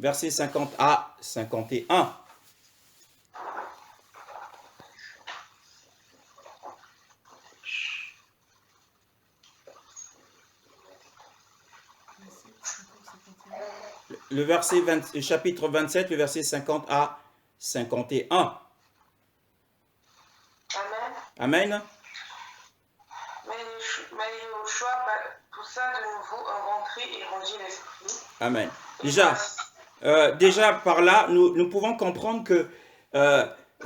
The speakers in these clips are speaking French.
versets 50 à 51. Le verset chapitre 27, le verset 50 à 51. Amen. Amen. Mais Yoshua poussa de nouveau un grand cri et rendit l'esprit. Amen. Déjà par là, nous pouvons comprendre que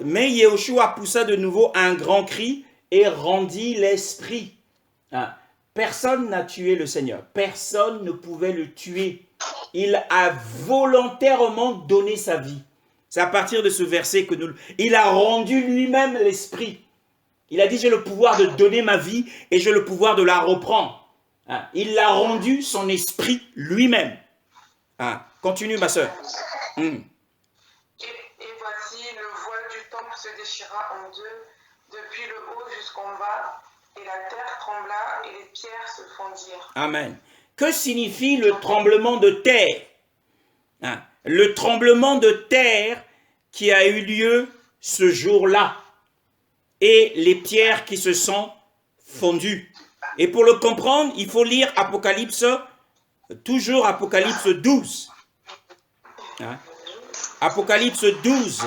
mais Yehoshua poussa de nouveau un grand cri et rendit l'esprit. Hein. Personne n'a tué le Seigneur. Personne ne pouvait le tuer. Il a volontairement donné sa vie. C'est à partir de ce verset que il a rendu lui-même l'esprit. Il a dit, j'ai le pouvoir de donner ma vie et j'ai le pouvoir de la reprendre. Hein. Il a rendu son esprit lui-même. Ah, continue ma soeur. Et voici, le voile du temple se déchira en deux, depuis le haut jusqu'en bas, et la terre trembla et les pierres se fondirent. Amen. Que signifie le tremblement de terre? Hein? Le tremblement de terre qui a eu lieu ce jour-là et les pierres qui se sont fondues. Et pour le comprendre, il faut lire Apocalypse, toujours Apocalypse 12. Hein? Apocalypse 12.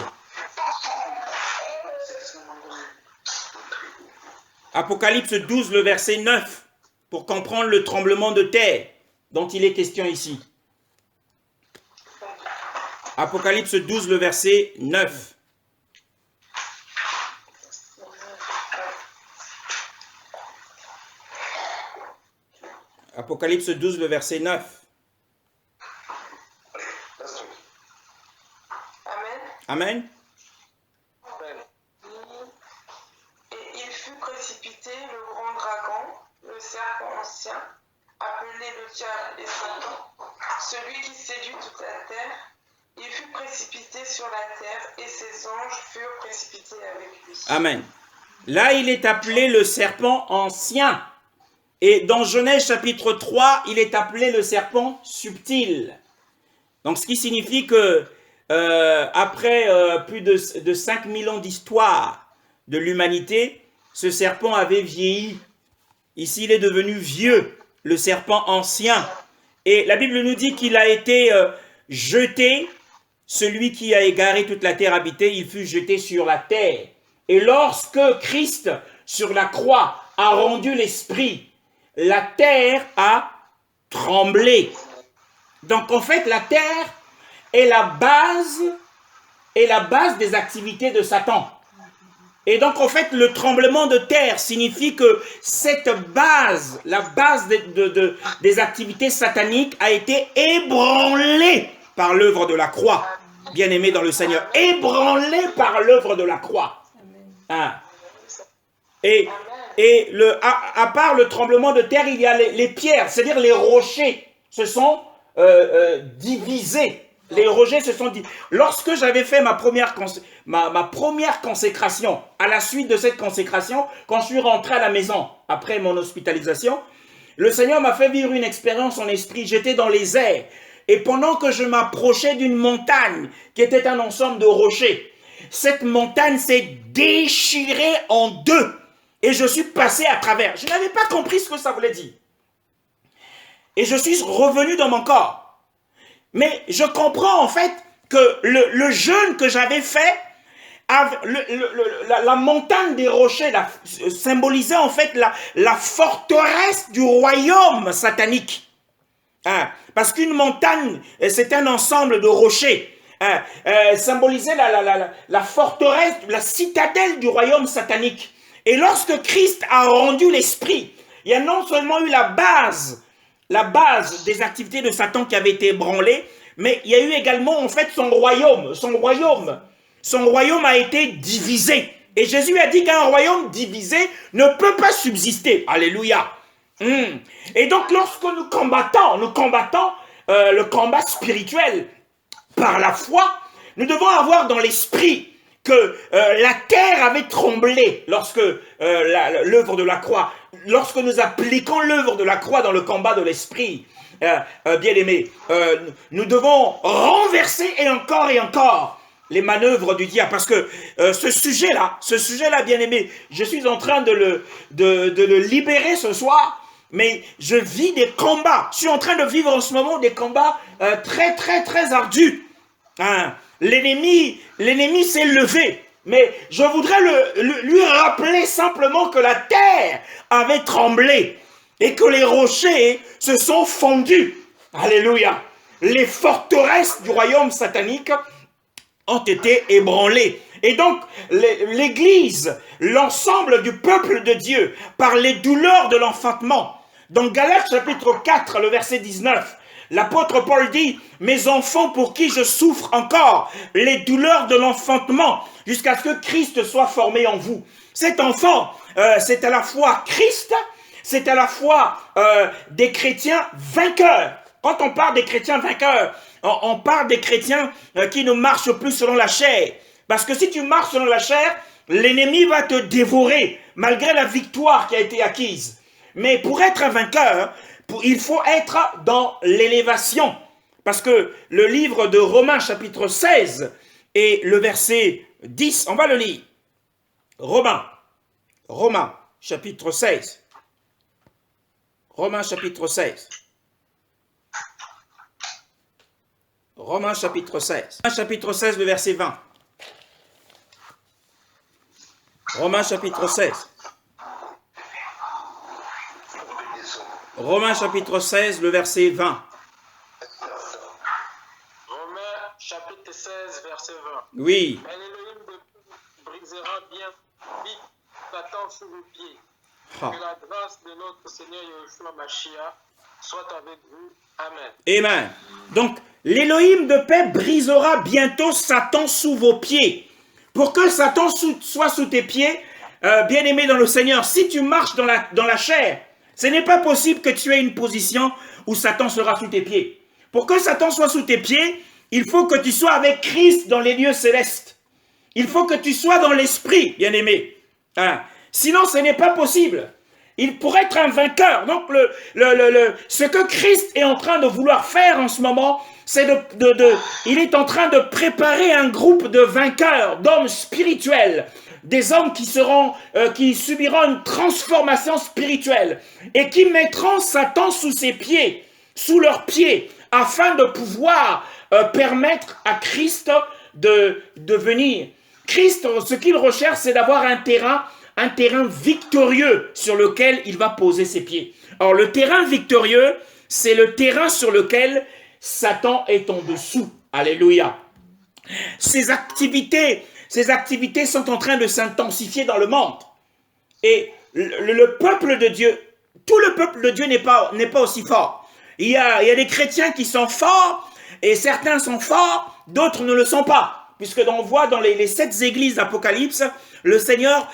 Apocalypse 12, le verset 9, pour comprendre le tremblement de terre dont il est question ici. Apocalypse 12, le verset 9. Apocalypse 12, le verset 9. Amen. Amen. Et il fut précipité le grand dragon, le serpent ancien, appelé le diable et Satan, celui qui séduit toute la terre. Il fut précipité sur la terre et ses anges furent précipités avec lui. Amen. Là, il est appelé le serpent ancien. Et dans Genèse chapitre 3, il est appelé le serpent subtil. Donc, ce qui signifie que après plus de 5000 ans d'histoire de l'humanité, ce serpent avait vieilli. Ici, il est devenu vieux, le serpent ancien. Et la Bible nous dit qu'il a été jeté, celui qui a égaré toute la terre habitée, il fut jeté sur la terre. Et lorsque Christ, sur la croix, a rendu l'esprit, la terre a tremblé. Donc en fait, la terre est la base des activités de Satan. Et donc en fait, le tremblement de terre signifie que cette base, la base des activités sataniques a été ébranlée par l'œuvre de la croix. Bien-aimé dans le Seigneur, ébranlée par l'œuvre de la croix. Hein. Et à part le tremblement de terre, il y a les pierres, c'est-à-dire les rochers se sont divisés. Les rochers se sont divisés. Lorsque j'avais fait ma première consécration, à la suite de cette consécration, quand je suis rentré à la maison, après mon hospitalisation, le Seigneur m'a fait vivre une expérience en esprit. J'étais dans les airs. Et pendant que je m'approchais d'une montagne, qui était un ensemble de rochers, cette montagne s'est déchirée en deux. Et je suis passé à travers. Je n'avais pas compris ce que ça voulait dire. Et je suis revenu dans mon corps. Mais je comprends en fait que le jeûne que j'avais fait, la montagne des rochers symbolisait en fait la forteresse du royaume satanique. Hein, parce qu'une montagne, c'est un ensemble de rochers. Symbolisait la forteresse, la citadelle du royaume satanique. Et lorsque Christ a rendu l'esprit, il y a non seulement eu la base des activités de Satan qui avait été ébranlée, mais il y a eu également en fait son royaume. Son royaume a été divisé. Et Jésus a dit qu'un royaume divisé ne peut pas subsister. Alléluia. Et donc lorsque nous combattons le combat spirituel par la foi, nous devons avoir dans l'esprit que la terre avait tremblé lorsque l'œuvre de la croix, lorsque nous appliquons l'œuvre de la croix dans le combat de l'esprit, bien-aimés, nous devons renverser et encore les manœuvres du diable. Parce que ce sujet-là, bien-aimé, je suis en train de le libérer ce soir, mais je vis des combats. Je suis en train de vivre en ce moment des combats très, très, très ardus. Hein? L'ennemi s'est levé. Mais je voudrais lui rappeler simplement que la terre avait tremblé et que les rochers se sont fondus. Alléluia. Les forteresses du royaume satanique ont été ébranlées. Et donc, l'Église, l'ensemble du peuple de Dieu, par les douleurs de l'enfantement, dans Galates chapitre 4, le verset 19, l'apôtre Paul dit, « Mes enfants pour qui je souffre encore, les douleurs de l'enfantement, jusqu'à ce que Christ soit formé en vous. » Cet enfant, c'est à la fois Christ, c'est à la fois des chrétiens vainqueurs. Quand on parle des chrétiens vainqueurs, on parle des chrétiens qui ne marchent plus selon la chair. Parce que si tu marches selon la chair, l'ennemi va te dévorer, malgré la victoire qui a été acquise. Mais pour être un vainqueur, il faut être dans l'élévation. Parce que le livre de Romains chapitre 16 et le verset 10, on va le lire. Romains chapitre 16. Romains chapitre 16. Romains chapitre 16. Romains chapitre 16, le verset 20. Romains chapitre 16. Romains chapitre 16, le verset 20. Romains chapitre 16, verset 20. Oui. Mais l'Élohim brisera bien vite Satan sous vos pieds. Que la grâce de notre Seigneur Yeshua Mashiach soit avec vous. Amen. Amen. Donc, l'Élohim de paix brisera bientôt Satan sous vos pieds. Pour que Satan soit sous tes pieds, bien-aimé dans le Seigneur, si tu marches dans la chair, ce n'est pas possible que tu aies une position où Satan sera sous tes pieds. Pour que Satan soit sous tes pieds, il faut que tu sois avec Christ dans les lieux célestes. Il faut que tu sois dans l'esprit, bien-aimé. Hein? Sinon, ce n'est pas possible. Il pourrait être un vainqueur. Donc, ce que Christ est en train de vouloir faire en ce moment, c'est il est en train de préparer un groupe de vainqueurs, d'hommes spirituels, des hommes qui subiront une transformation spirituelle et qui mettront Satan sous ses pieds, sous leurs pieds, afin de pouvoir permettre à Christ de venir. Christ, ce qu'il recherche, c'est d'avoir un terrain victorieux sur lequel il va poser ses pieds. Alors, le terrain victorieux, c'est le terrain sur lequel Satan est en dessous. Alléluia. Ces activités sont en train de s'intensifier dans le monde. Et le peuple de Dieu, tout le peuple de Dieu n'est pas aussi fort. Il y a des chrétiens qui sont forts, et certains sont forts, d'autres ne le sont pas. Puisque on voit dans les 7 églises d'Apocalypse, le Seigneur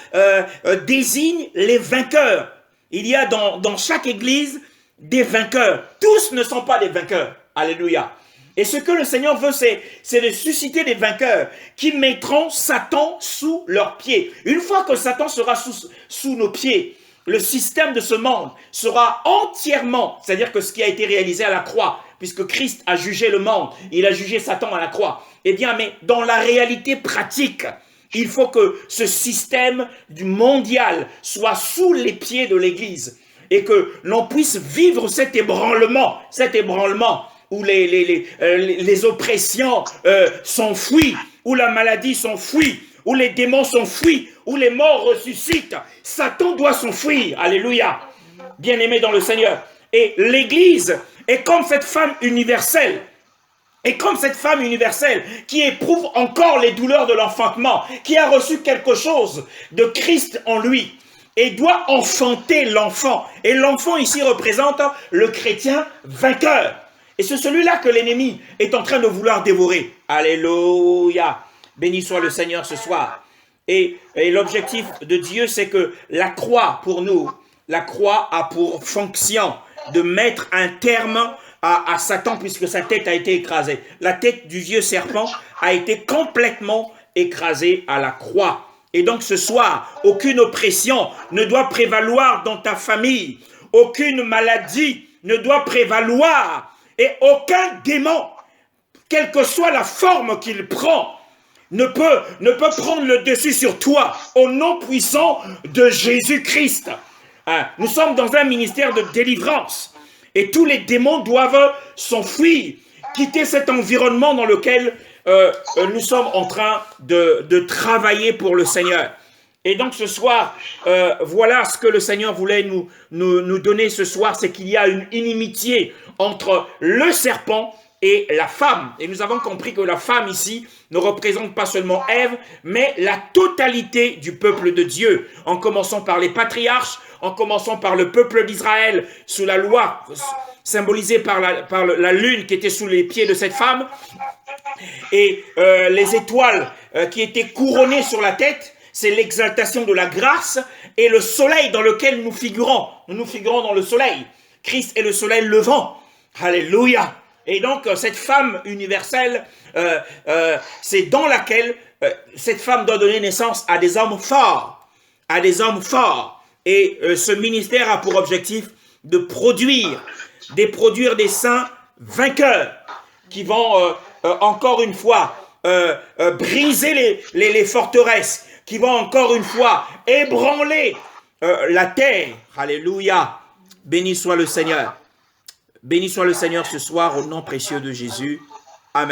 désigne les vainqueurs. Il y a dans chaque église des vainqueurs. Tous ne sont pas des vainqueurs. Alléluia. Et ce que le Seigneur veut, c'est de susciter des vainqueurs qui mettront Satan sous leurs pieds. Une fois que Satan sera sous nos pieds, le système de ce monde sera entièrement, c'est-à-dire que ce qui a été réalisé à la croix, puisque Christ a jugé le monde, il a jugé Satan à la croix. Eh bien, mais dans la réalité pratique, il faut que ce système du mondial soit sous les pieds de l'Église et que l'on puisse vivre cet ébranlement où les oppressions s'enfuient, où la maladie s'enfuit, où les démons s'enfuient, où les morts ressuscitent. Satan doit s'enfuir. Alléluia. Bien-aimé dans le Seigneur. Et l'Église est comme cette femme universelle. Et comme cette femme universelle qui éprouve encore les douleurs de l'enfantement, qui a reçu quelque chose de Christ en lui et doit enfanter l'enfant. Et l'enfant ici représente le chrétien vainqueur. Et c'est celui-là que l'ennemi est en train de vouloir dévorer. Alléluia. Béni soit le Seigneur ce soir. Et l'objectif de Dieu, c'est que la croix, pour nous, la croix a pour fonction de mettre un terme à Satan, puisque sa tête a été écrasée. La tête du vieux serpent a été complètement écrasée à la croix. Et donc ce soir, aucune oppression ne doit prévaloir dans ta famille. Aucune maladie ne doit prévaloir. Et aucun démon, quelle que soit la forme qu'il prend, ne peut prendre le dessus sur toi, au nom puissant de Jésus-Christ. Nous sommes dans un ministère de délivrance. Et tous les démons doivent s'enfuir, quitter cet environnement dans lequel nous sommes en train de travailler pour le Seigneur. Et donc ce soir, voilà ce que le Seigneur voulait nous donner ce soir, c'est qu'il y a une inimitié entre le serpent et la femme. Et nous avons compris que la femme ici ne représente pas seulement Ève, mais la totalité du peuple de Dieu, en commençant par les patriarches, en commençant par le peuple d'Israël, sous la loi symbolisée par la lune qui était sous les pieds de cette femme, et les étoiles qui étaient couronnées sur la tête, c'est l'exaltation de la grâce, et le soleil dans lequel nous figurons. Nous figurons dans le soleil. Christ est le soleil levant. Alléluia. Et donc, cette femme universelle, c'est dans laquelle cette femme doit donner naissance à des hommes forts. À des hommes forts. Et ce ministère a pour objectif de produire des saints vainqueurs qui vont, encore une fois, briser les forteresses, qui vont encore une fois ébranler la terre. Alléluia. Béni soit le Seigneur. Béni soit le Seigneur ce soir au nom précieux de Jésus. Amen.